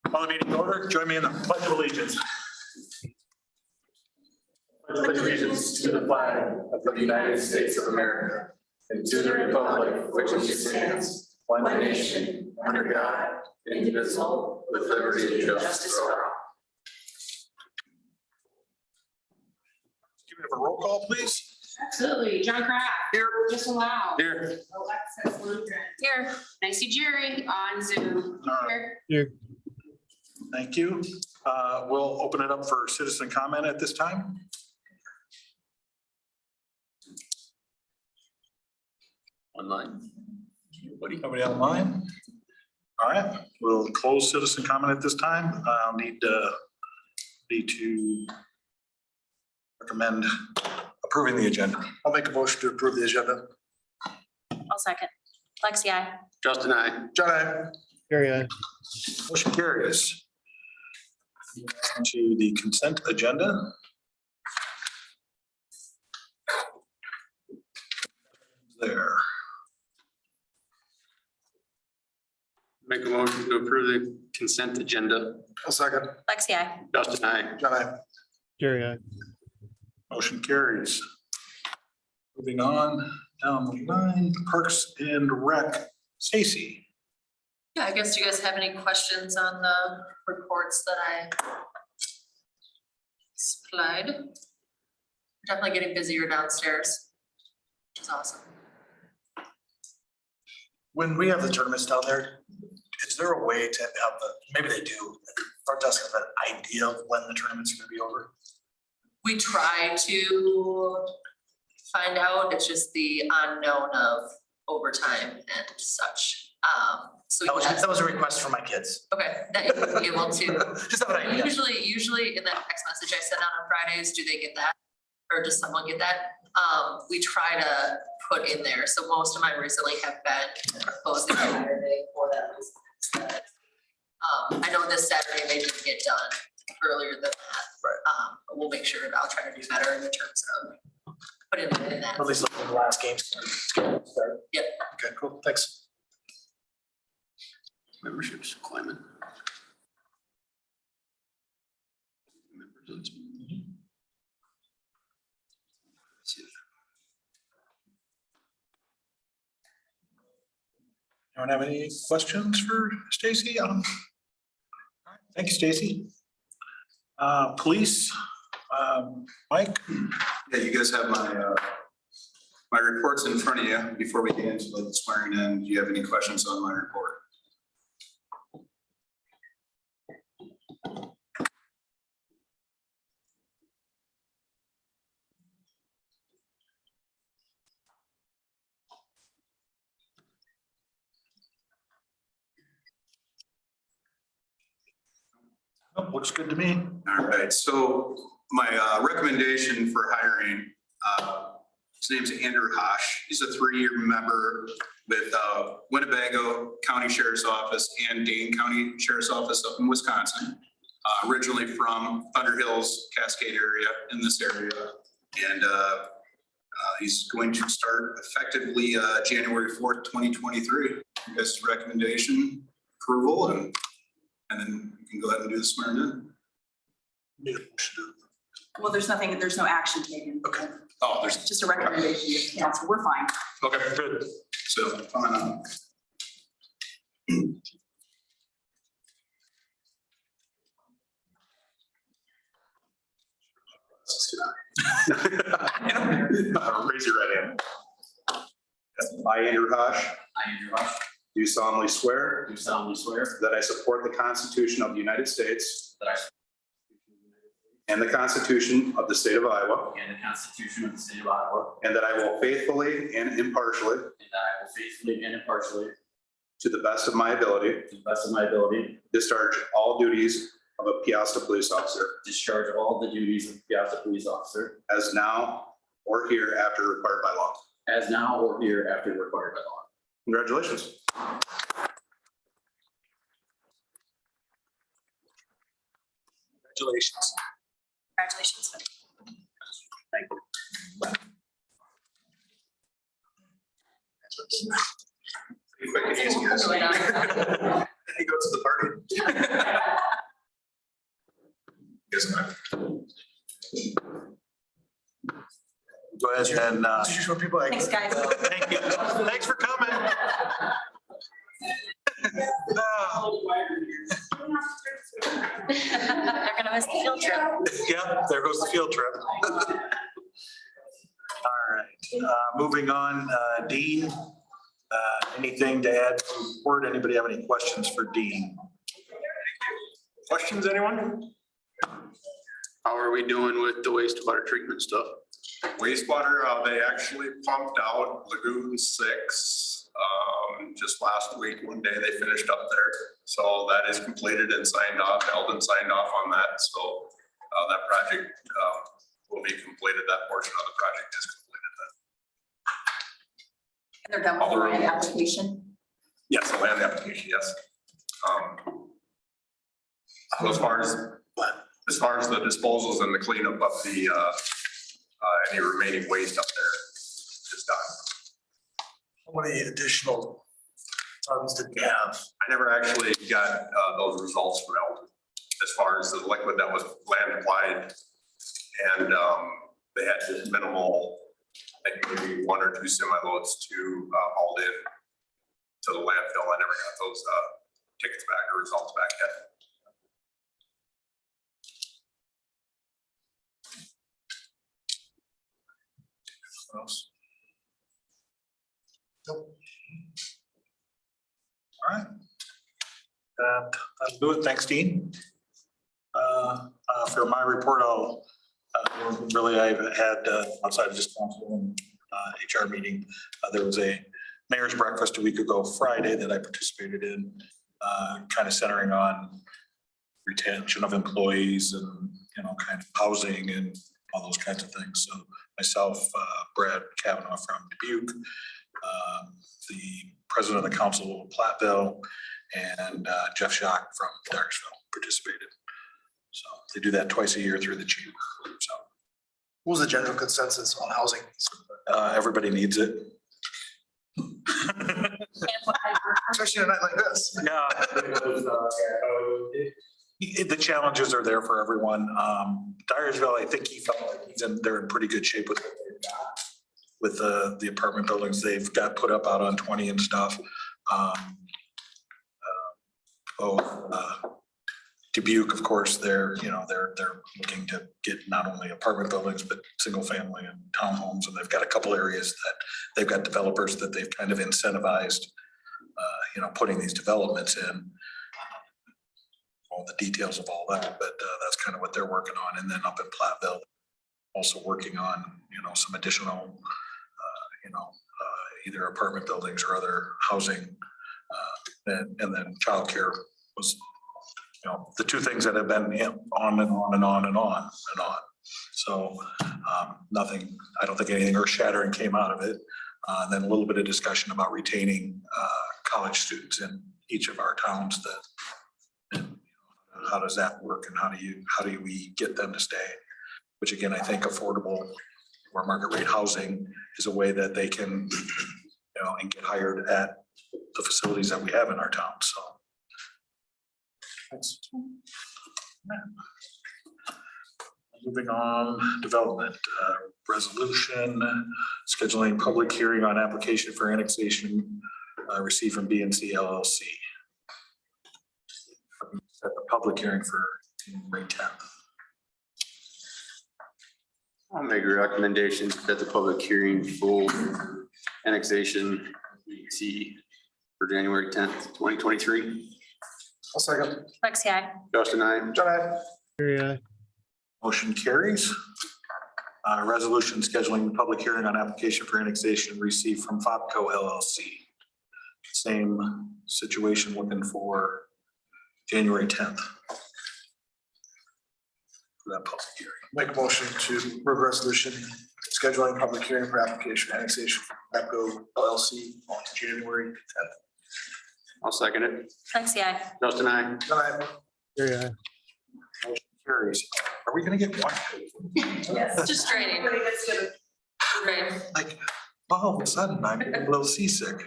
Call the meeting to order. Join me in the pledge of allegiance. Pledge allegiance to the flag of the United States of America and to the republic which it stands, one nation, under God, indivisible, with liberty and justice for all. Give me a roll call, please. Absolutely. John Kraft. Here. Justin Lau. Here. Alexis Lundgren. Here. Nicey Jerry on Zoom. Here. Thank you. We'll open it up for citizen comment at this time. Online. Nobody online? All right, we'll close citizen comment at this time. I'll need to recommend approving the agenda. I'll make a motion to approve the agenda. I'll second. Lexi, I. Justin, I. John, aye. Carry on. Motion carries. On to the consent agenda. There. Make a motion to approve the consent agenda. A second. Lexi, I. Justin, I. John, aye. Carry on. Motion carries. Moving on, down the line, Parks and Rec, Stacy. Yeah, I guess, do you guys have any questions on the reports that I supplied? Definitely getting busier downstairs, which is awesome. When we have the tournaments down there, is there a way to have maybe they do, front desk have an idea of when the tournament's gonna be over? We try to find out, it's just the unknown of overtime and such. So yes, That was a request from my kids. okay, that you would be able to. Just have an idea. Usually in that text message I send out on Fridays, do they get that? Or does someone get that? We try to put in there, so most of mine recently have been proposed the Saturday for that reason. I know this Saturday they didn't get done earlier than that. But we'll make sure, and I'll try to do better in terms of putting it in that. At least the last game. Yep. Okay, cool, thanks. Memberships, Climate. Anyone have any questions for Stacy? Thank you, Stacy. Police, Mike? Yeah, you guys have my reports in front of you. Before we get into the swearing in, do you have any questions on my report? Oh, looks good to me. All right, so my recommendation for hiring, his name's Andrew Hosh. He's a 3-year member with Winnebago County Sheriff's Office and Dane County Sheriff's Office up in Wisconsin. Originally from Thunder Hills, Cascade area, in this area. And he's going to start effectively January 4th, 2023. You guys' recommendation, approval, and then you can go ahead and do the swearing in. Need a motion to- Well, there's no action taken. Okay. Oh, there's, Just a recommendation to the council. We're fine. Okay, good. so, fine. Raise your right hand. I, Andrew Hosh, I, Andrew Rush, do solemnly swear do solemnly swear that I support the Constitution of the United States that I and the Constitution of the State of Iowa, and the Constitution of the State of Iowa, and that I will faithfully and impartially, and that I will faithfully and impartially, to the best of my ability, to the best of my ability, discharge all duties of a Piasta police officer discharge all the duties of Piasta police officer as now or hereafter required by law. as now or hereafter required by law. Congratulations. Congratulations. Congratulations. Thank you. Make it easier. He goes to the party. Guess not. Go ahead and, Just show people like. Thanks, guys. thank you. Thanks for coming. They're gonna miss the field trip. Yeah, there goes the field trip. All right, moving on, Dean, anything to add to the report? Anybody have any questions for Dean? Questions, anyone? How are we doing with the wastewater treatment stuff? Wastewater, they actually pumped out Lagoon 6, just last week, one day they finished up there. So that is completed and signed off, Eldon signed off on that, so, that project, will be completed, that portion of the project is completed then. And they're done with the land application. Yes, the land application, yes. So as far as the disposals and the cleanup of the, any remaining waste up there is done. How many additional tons did we have? I never actually got those results from Eldon as far as the liquid that was land applied. And they had just minimal, I think maybe 1 or 2 semi-loads to hauled in to the landfill. I never got those tickets back or results back yet. What else? Nope. All right. That'll do it. Thanks, Dean. For my report, I've had, outside of just council and HR meeting, there was a mayor's breakfast a week ago, Friday, that I participated in, kind of centering on retention of employees and, kind of housing and all those kinds of things. So myself, Brad Kavanaugh from Dubuque, the president of the council of Platteville, and Jeff Schock from Dyersville participated. So they do that twice a year through the chamber. So What was the general consensus on housing? everybody needs it. Especially on a night like this. Yeah. The challenges are there for everyone. Dyersville, I think he felt like they're in pretty good shape with what they've got. With the apartment buildings they've got put up out on 20 and stuff. Dubuque, of course, they're looking to get not only apartment buildings, but single family and townhomes. And they've got a couple areas that they've got developers that they've kind of incentivized, putting these developments in. All the details of all that, but that's kind of what they're working on. And then up in Platteville, also working on, some additional, either apartment buildings or other housing. And then childcare was, the two things that have been on and on and on and on and on. So nothing, I don't think anything earth shattering came out of it. And then a little bit of discussion about retaining college students in each of our towns how does that work and how do we get them to stay? Which again, I think affordable or market rate housing is a way that they can, and get hired at the facilities that we have in our town, so. Thanks. Moving on, development, resolution, scheduling public hearing on application for annexation received from BNC LLC. Set the public hearing for January 10th. I'll make a recommendation that the public hearing for annexation BC for January 10th, 2023. I'll second. Lexi, I. Justin, I. John, I. Jerry, I. Motion carries. Resolution scheduling the public hearing on application for annexation received from Fobco LLC. Same situation, looking for January 10th. For that public hearing. Make a motion to approve resolution scheduling public hearing for application annexation for Pepco LLC on January 10th. I'll second it. Lexi, I. Justin, I. John, I. Jerry, I. Motion carries. Are we gonna get one? Yes, just training. Right. Like, all of a sudden, I'm getting a little seasick.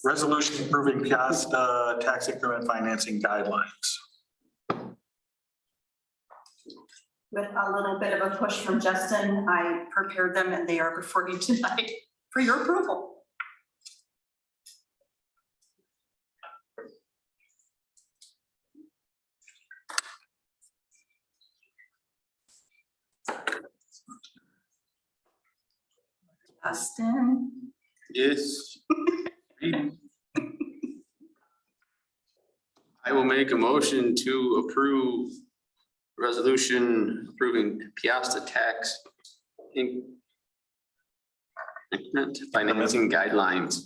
Resolution approving Piasta tax increment financing guidelines. With a little bit of a push from Justin, I prepared them and they are before you tonight for your approval. Justin, Yes. I will make a motion to approve resolution approving Piasta tax increment financing guidelines.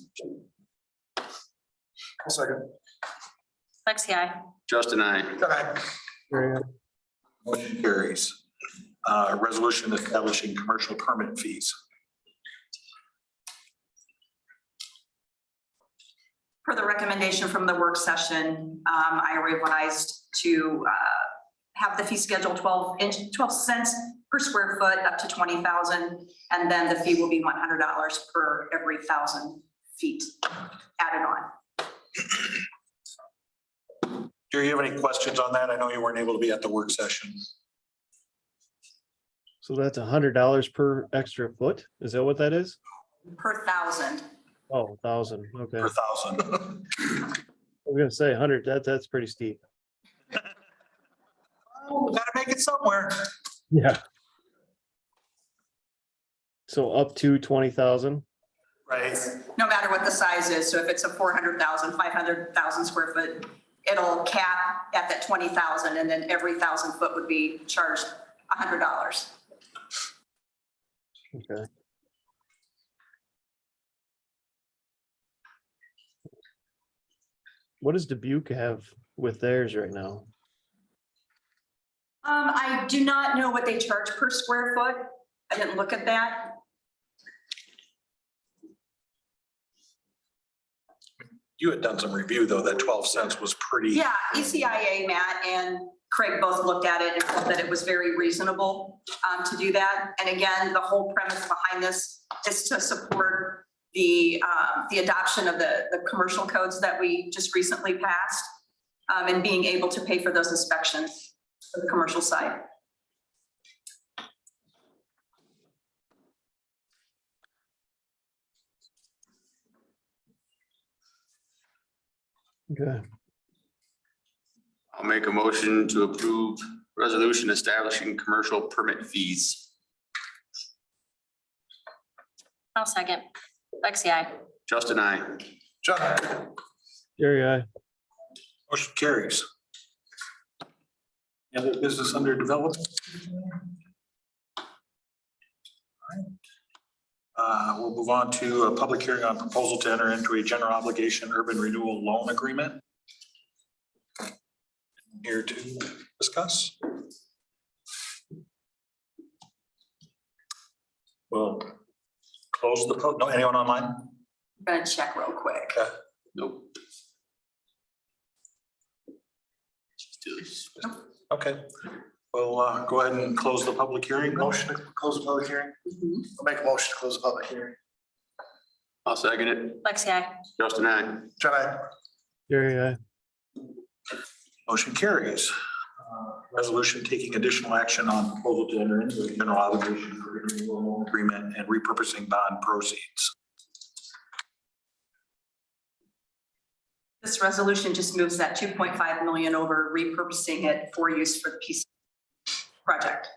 Second. Lexi, I. Justin, I. Jerry, Motion carries. Resolution establishing commercial permit fees. per the recommendation from the work session, I revised to have the fee schedule 12 cents per square foot up to 20,000. And then the fee will be $100 per every 1,000 feet added on. Do you have any questions on that? I know you weren't able to be at the work session. so that's $100 per extra foot? Is that what that is? Per 1,000. Oh, 1,000, okay. Per 1,000. I'm gonna say 100, that's pretty steep. Oh, we gotta make it somewhere. Yeah. So up to 20,000? Right. No matter what the size is. So if it's a 400,000, 500,000 square foot, it'll cap at that 20,000, and then every 1,000 foot would be charged $100. Okay. What does Dubuque have with theirs right now? I do not know what they charge per square foot. I didn't look at that. You had done some review though, that 12 cents was pretty. Yeah, ECIA, Matt and Craig both looked at it and felt that it was very reasonable to do that. And again, the whole premise behind this is to support the adoption of the commercial codes that we just recently passed, and being able to pay for those inspections for the commercial side. Okay, I'll make a motion to approve resolution establishing commercial permit fees. I'll second. Lexi, I. Justin, I. John. Jerry, I. Motion carries. Any other business under development? We'll move on to a public hearing on proposal to enter into a general obligation urban renewal loan agreement. Here to discuss. Well, close the, no, anyone online? I'm gonna check real quick. Nope. Just do this. Okay, we'll go ahead and close the public hearing. Motion to close the public hearing. I'll make a motion to close the public hearing. I'll second it. Lexi, I. Justin, I. John, I. Jerry, I. Motion carries. Resolution taking additional action on proposal to enter into a general obligation for renewal loan agreement and repurposing bond proceeds. This resolution just moves that 2.5 million over, repurposing it for use for the PC project.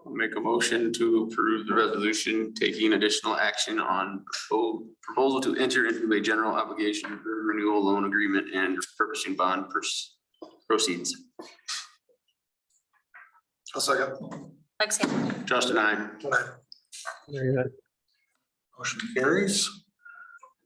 I'll make a motion to approve the resolution taking additional action on proposal to enter into a general obligation for renewal loan agreement and purchasing bond proceeds. I'll second. Lexi, Justin, I. John, I. Jerry, I. Motion carries.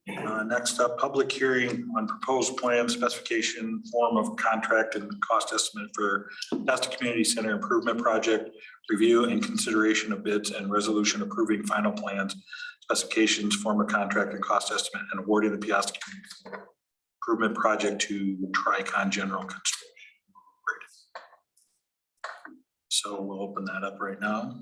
Next up, public hearing on proposed plan specification, form of contract and cost estimate for Piasta Community Center Improvement Project, review and consideration of bids and resolution approving final plans, specifications, form of contract and cost estimate, and awarding the Piasta Community Center improvement project to Tricon General Construction. So we'll open that up right now.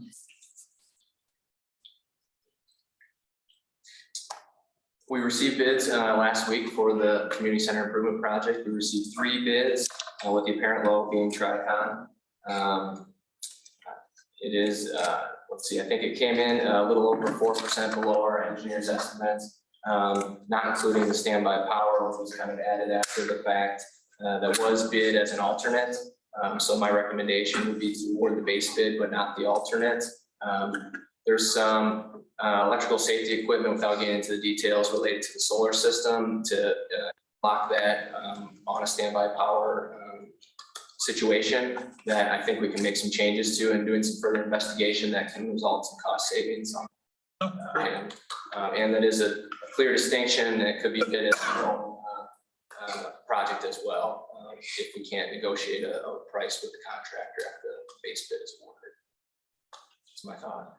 We received bids last week for the community center improvement project. We received 3 bids with the apparent low being Tricon. It is, let's see, I think it came in a little over 4% below our engineer's estimates, not including the standby power, which was kind of added after the fact. That was bid as an alternate. So my recommendation would be to award the base bid, but not the alternate. There's some electrical safety equipment, without getting into the details, related to the solar system to lock that on a standby power situation that I think we can make some changes to, and doing some further investigation that can result in cost savings on item. And that is a clear distinction that could be bid as a project as well, if we can't negotiate a price with the contractor after the base bid is awarded. That's my thought.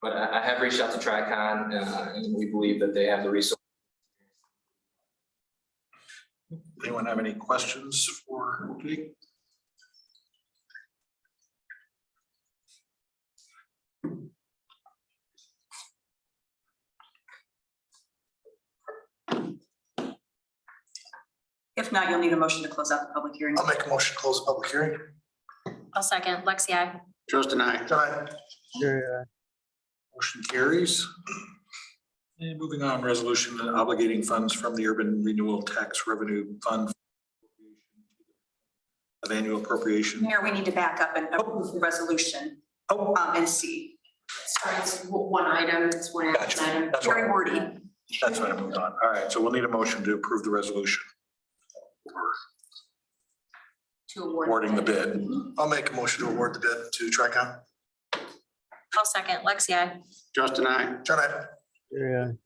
But I have reached out to Tricon, and we believe that they have the resources. Anyone have any questions for Jake? If not, you'll need a motion to close out the public hearing. I'll make a motion to close the public hearing. I'll second. Lexi, I. Justin, I. John, I. Jerry, Motion carries. And moving on, resolution obligating funds from the Urban Renewal Tax Revenue Fund of annual appropriation. Mayor, we need to back up and approve the resolution and see. Sorry, it's one item, it's one action Gotcha. item. That's Very what, wordy. that's what I moved on. All right, so we'll need a motion to approve the resolution. To award. Awarding the bid. I'll make a motion to award the bid to Tricon. I'll second. Lexi, I. Justin, I. John, I. Jerry,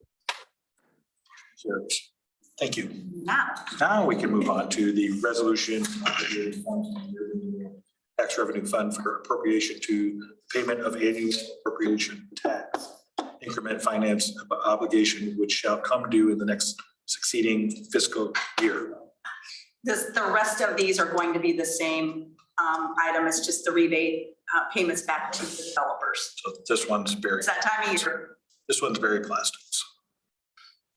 Carries. Thank you. Now, Now we can move on to the resolution obligating funds from the Urban Renewal Tax Revenue Fund for appropriation to payment of annual appropriation tax increment finance obligation, which shall come due in the next succeeding fiscal year. the rest of these are going to be the same item. It's just the rebate payments back to the developers. So this one's very, It's that time of year. this one's very plastics.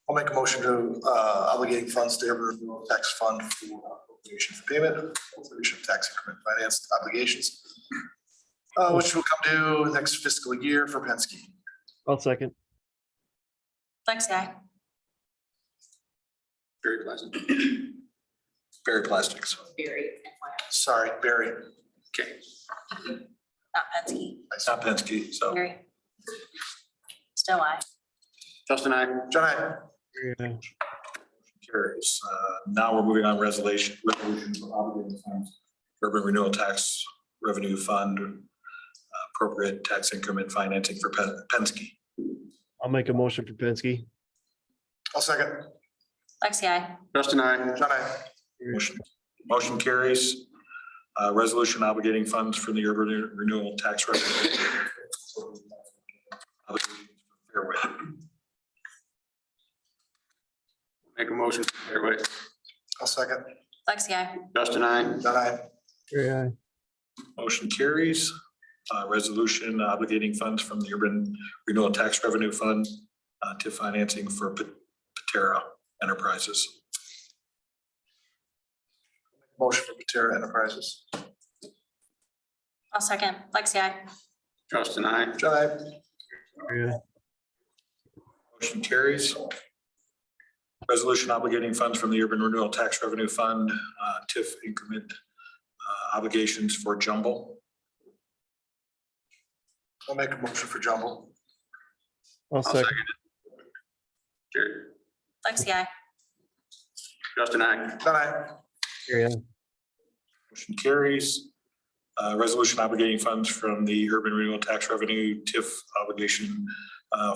I'll make a motion to obligating funds to Urban Renewal Tax Fund for appropriation for payment of appropriation of tax increment finance obligations, which will come due next fiscal year for Penske. I'll second. Lexi, I. Very pleasant. Very plastics. Very. Sorry, Barry. Okay. Not Penske. It's not Penske, so. Jerry. Still I. Justin, I. John, I. Jerry, I. Carries. Now we're moving on resolution for obligating funds, Urban Renewal Tax Revenue Fund, appropriate tax increment financing for Penske. I'll make a motion for Penske. I'll second. Lexi, I. Justin, I. John, I. Motion carries. Resolution obligating funds from the Urban Renewal Tax Revenue. Fairway. Make a motion for Fairway. I'll second. Lexi, I. Justin, I. John, I. Jerry, I. Motion carries. Resolution obligating funds from the Urban Renewal Tax Revenue Fund to financing for Patera Enterprises. Motion for Patera Enterprises. I'll second. Lexi, I. Justin, I. John, I. Jerry, I. Motion carries. Resolution obligating funds from the Urban Renewal Tax Revenue Fund, TIF increment obligations for Jumble. I'll make a motion for Jumble. I'll I'll second. second it. Jerry. Lexi, I. Justin, I. John, I. Jerry, I. Motion carries. Resolution obligating funds from the Urban Renewal Tax Revenue TIF obligation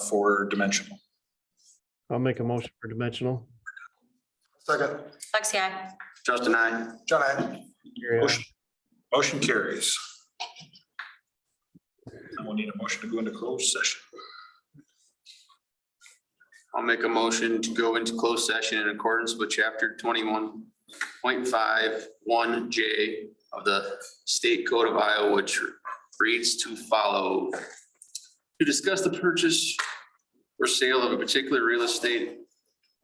for Dimensional. I'll make a motion for Dimensional. Second. Lexi, I. Justin, I. John, I. Jerry, I. Motion carries. Now we'll need a motion to go into closed session. I'll make a motion to go into closed session in accordance with chapter 21.51J of the State Code of Iowa, which reads to follow. To discuss the purchase or sale of a particular real estate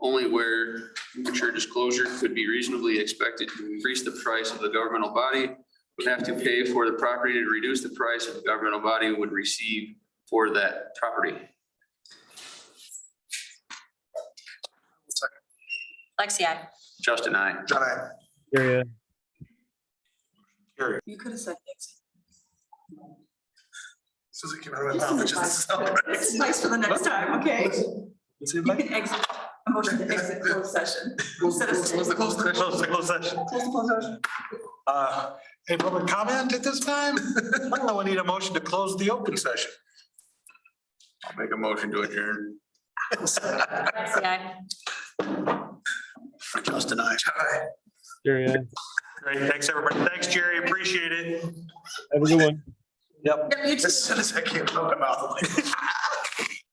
only where premature disclosure could be reasonably expected to increase the price of the governmental body would have to pay for the property to reduce the price of the governmental body would receive for that property. Lexi, I. Justin, I. John, I. Jerry, aye. You could have said exit. Says it came out of my mouth, it just sounded right. It's nice for the next time, okay? Let's see if You I can exit, a motion to exit closed session. Instead of Close the closed session. Close the closed session. Close the closed session. Any public comment at this time? No, we need a motion to close the open session. I'll make a motion to adjourn. Lexi, I. Justin, I. Jerry, aye. Great, thanks, everybody. Thanks, Jerry, appreciate it. Have a good one. Yep. Yep, you too. As soon as that came out of my mouth, I'm like,